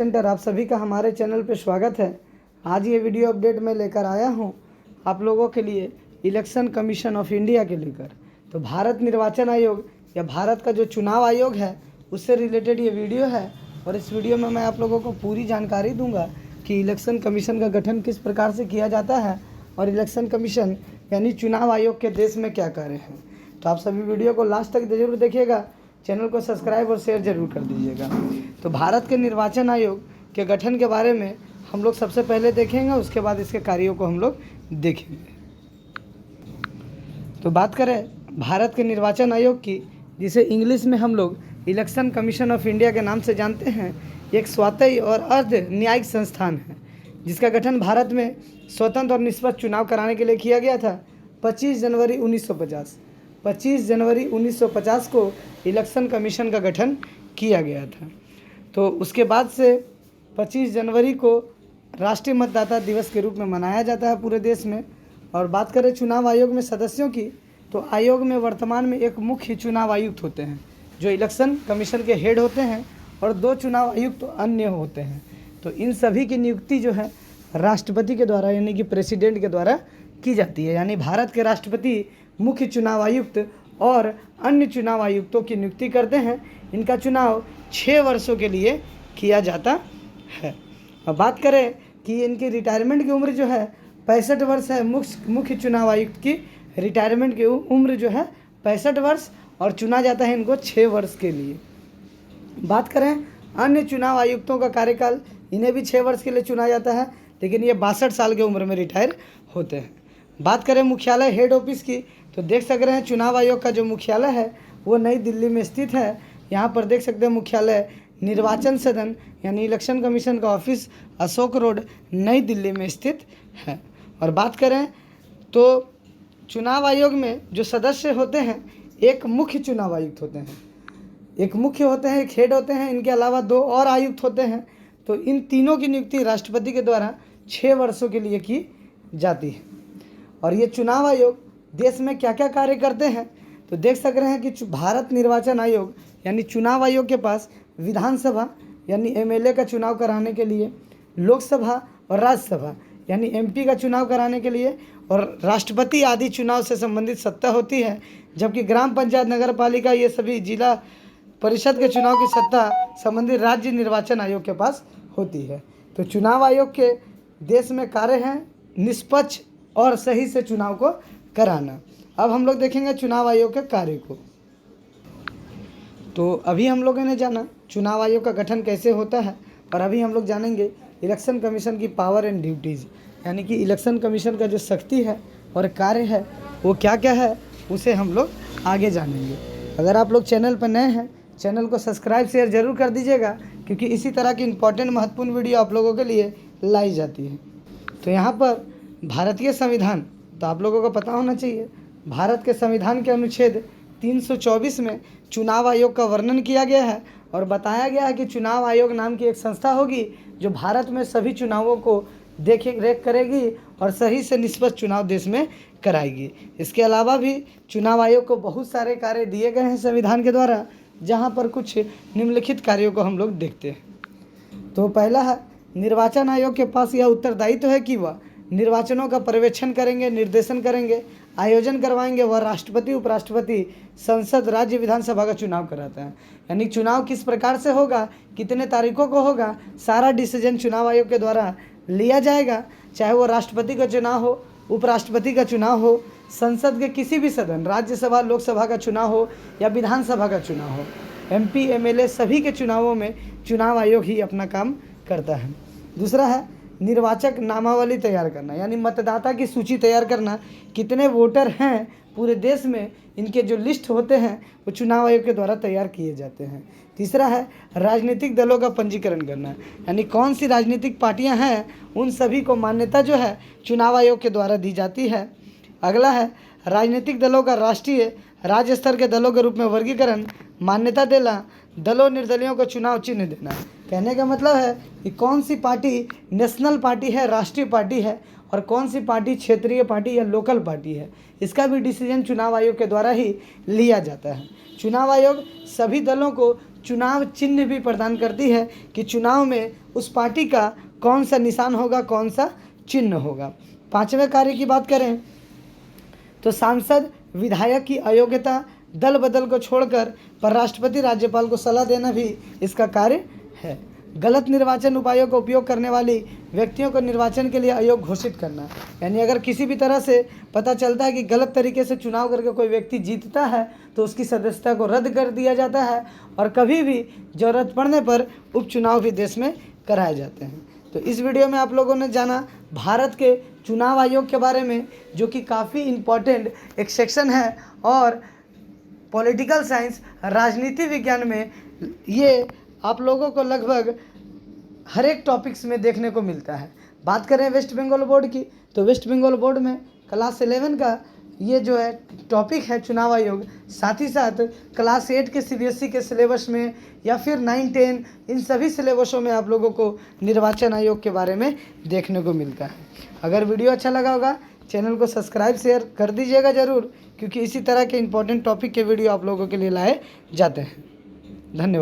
Centre आप सभी का हमारे चैनल पे स्वागत है। आज ये वीडियो अपडेट मैं लेकर आया हूँ आप लोगों के लिए इलेक्शन कमीशन ऑफ इंडिया के लेकर। तो भारत निर्वाचन आयोग या भारत का जो चुनाव आयोग है उससे रिलेटेड ये वीडियो है और इस वीडियो में मैं आप लोगों को पूरी जानकारी दूंगा कि इलेक्शन कमीशन का गठन किस प्रकार से किया जाता है और इलेक्शन कमीशन यानी चुनाव आयोग के देश में क्या कार्य हैं। तो आप सभी वीडियो को लास्ट तक जरूर देखिएगा, चैनल को सब्सक्राइब और शेयर जरूर कर दीजिएगा। तो भारत के निर्वाचन आयोग के गठन के बारे में हम लोग सबसे पहले देखेंगे, उसके बाद इसके कार्यों को हम लोग देखेंगे। तो बात करें भारत के निर्वाचन आयोग की, जिसे इंग्लिश में हम लोग इलेक्शन कमीशन ऑफ इंडिया के नाम से जानते हैं, एक स्वायत्त और अर्ध न्यायिक संस्थान है जिसका गठन भारत में स्वतंत्र और निष्पक्ष चुनाव कराने के लिए किया गया था। 25 जनवरी 1950 को इलेक्शन कमीशन का गठन किया गया था। तो उसके बाद से 25 जनवरी को राष्ट्रीय मतदाता दिवस के रूप में मनाया जाता है पूरे देश में। और बात करें चुनाव आयोग में सदस्यों की, तो आयोग में वर्तमान में एक मुख्य चुनाव आयुक्त होते हैं जो इलेक्शन कमीशन के हेड होते हैं और 2 चुनाव आयुक्त तो अन्य होते हैं। तो इन सभी की नियुक्ति जो है राष्ट्रपति के द्वारा यानी कि प्रेसिडेंट के द्वारा की जाती है। यानी भारत के राष्ट्रपति मुख्य चुनाव आयुक्त और अन्य चुनाव आयुक्तों की नियुक्ति करते हैं। इनका चुनाव 6 वर्षों के लिए किया जाता है। अब बात करें कि इनकी रिटायरमेंट की उम्र जो है 65 वर्ष है। मुख्य चुनाव आयुक्त की रिटायरमेंट की उम्र जो है 65 वर्ष और चुना जाता है इनको 6 वर्ष के लिए। बात करें अन्य चुनाव आयुक्तों का कार्यकाल, इन्हें भी 6 वर्ष के लिए चुना जाता है, लेकिन ये 62 साल की उम्र में रिटायर होते हैं। बात करें मुख्यालय हेड ऑफिस की, तो देख सक रहे हैं चुनाव आयोग का जो मुख्यालय है वो नई दिल्ली में स्थित है। यहाँ पर देख सकते हैं मुख्यालय निर्वाचन सदन यानी इलेक्शन कमीशन का ऑफिस अशोक रोड नई दिल्ली में स्थित है। और बात करें तो चुनाव आयोग में जो सदस्य होते हैं, एक मुख्य चुनाव आयुक्त होते हैं, एक मुख्य होते हैं, एक हेड होते हैं, इनके अलावा 2 और आयुक्त होते हैं। तो इन तीनों की नियुक्ति राष्ट्रपति के द्वारा 6 वर्षों के लिए की जाती है। और ये चुनाव आयोग देश में क्या क्या कार्य करते हैं, तो देख सक रहे हैं कि भारत निर्वाचन आयोग यानी चुनाव आयोग के पास विधानसभा यानी एमएलए का चुनाव कराने के लिए, लोकसभा और राज्यसभा यानी एमपी का चुनाव कराने के लिए और राष्ट्रपति आदि चुनाव से संबंधित सत्ता होती है। जबकि ग्राम पंचायत, नगर पालिका, ये सभी जिला परिषद के चुनाव की सत्ता संबंधित राज्य निर्वाचन आयोग के पास होती है। तो चुनाव आयोग के देश में कार्य हैं निष्पक्ष और सही से चुनाव को कराना। अब हम लोग देखेंगे चुनाव आयोग के कार्य को। तो अभी हम लोगों ने जाना चुनाव आयोग का गठन कैसे होता है और अभी हम लोग जानेंगे इलेक्शन कमीशन की पावर एंड ड्यूटीज़, यानी कि इलेक्शन कमीशन का जो शक्ति है और कार्य है वो क्या क्या है, उसे हम लोग आगे जानेंगे। अगर आप लोग चैनल पर नए हैं, चैनल को सब्सक्राइब शेयर ज़रूर कर दीजिएगा, क्योंकि इसी तरह की इंपॉर्टेंट महत्वपूर्ण वीडियो आप लोगों के लिए लाई जाती है। तो यहाँ पर भारतीय संविधान, तो आप लोगों को पता होना चाहिए, भारत के संविधान के अनुच्छेद 324 में चुनाव आयोग का वर्णन किया गया है और बताया गया है कि चुनाव आयोग नाम की एक संस्था होगी जो भारत में सभी चुनावों को देख रेख करेगी और सही से निष्पक्ष चुनाव देश में कराएगी। इसके अलावा भी चुनाव आयोग को बहुत सारे कार्य दिए गए हैं संविधान के द्वारा, जहां पर कुछ निम्नलिखित कार्यों को हम लोग देखते हैं। तो पहला है, निर्वाचन आयोग के पास यह उत्तरदायित्व है कि वह निर्वाचनों का पर्यवेक्षण करेंगे, निर्देशन करेंगे, आयोजन करवाएंगे। वह राष्ट्रपति, उपराष्ट्रपति, संसद, राज्य विधानसभा का चुनाव कराता है। यानी चुनाव किस प्रकार से होगा, कितने तारीखों को होगा, सारा डिसीजन चुनाव आयोग के द्वारा लिया जाएगा। चाहे वो राष्ट्रपति का चुनाव हो, उपराष्ट्रपति का चुनाव हो, संसद के किसी भी सदन, राज्यसभा, लोकसभा का चुनाव हो या विधानसभा का चुनाव हो, एमपी, एमएलए सभी के चुनावों में चुनाव आयोग ही अपना काम करता है। दूसरा है निर्वाचक नामावली तैयार करना, यानी मतदाता की सूची तैयार करना, कितने वोटर हैं पूरे देश में, इनके जो लिस्ट होते हैं वो चुनाव आयोग के द्वारा तैयार किए जाते हैं। तीसरा है राजनीतिक दलों का पंजीकरण करना, यानी कौन सी राजनीतिक पार्टियां हैं उन सभी को मान्यता जो है चुनाव आयोग के द्वारा दी जाती है। अगला है राजनीतिक दलों का राष्ट्रीय, राज्य स्तर के दलों के रूप में वर्गीकरण, मान्यता देना, दलों निर्दलियों को चुनाव चिन्ह देना। कहने का मतलब है कि कौन सी पार्टी नेशनल पार्टी है, राष्ट्रीय पार्टी है, और कौन सी पार्टी क्षेत्रीय पार्टी या लोकल पार्टी है, इसका भी डिसीजन चुनाव आयोग के द्वारा ही लिया जाता है। चुनाव आयोग सभी दलों को चुनाव चिन्ह भी प्रदान करती है कि चुनाव में उस पार्टी का कौन सा निशान होगा, कौन सा चिन्ह होगा। 5वें कार्य की बात करें तो सांसद विधायक की अयोग्यता, दल बदल को छोड़कर पर राष्ट्रपति राज्यपाल को सलाह देना भी इसका कार्य है। गलत निर्वाचन उपायों का उपयोग करने वाली व्यक्तियों को निर्वाचन के लिए अयोग्य घोषित करना, यानी अगर किसी भी तरह से पता चलता है कि गलत तरीके से चुनाव करके कोई व्यक्ति जीतता है तो उसकी सदस्यता को रद्द कर दिया जाता है और कभी भी जरूरत पड़ने पर उपचुनाव भी देश में कराए जाते हैं। तो इस वीडियो में आप लोगों ने जाना भारत के चुनाव आयोग के बारे में, जो कि काफ़ी इम्पोर्टेंट एक सेक्शन है और पॉलिटिकल साइंस राजनीति विज्ञान में ये आप लोगों को लगभग हर एक टॉपिक्स में देखने को मिलता है। बात करें वेस्ट बंगाल बोर्ड की, तो वेस्ट बंगाल बोर्ड में क्लास 11 का ये जो है टॉपिक है चुनाव आयोग, साथ ही साथ क्लास 8 के CBSE के सिलेबस में या फिर 9, 10 इन सभी सिलेबसों में आप लोगों को निर्वाचन आयोग के बारे में देखने को मिलता है। अगर वीडियो अच्छा लगा होगा चैनल को सब्सक्राइब शेयर कर दीजिएगा ज़रूर, क्योंकि इसी तरह के इंपॉर्टेंट टॉपिक के वीडियो आप लोगों के लिए लाए जाते हैं। धन्यवाद।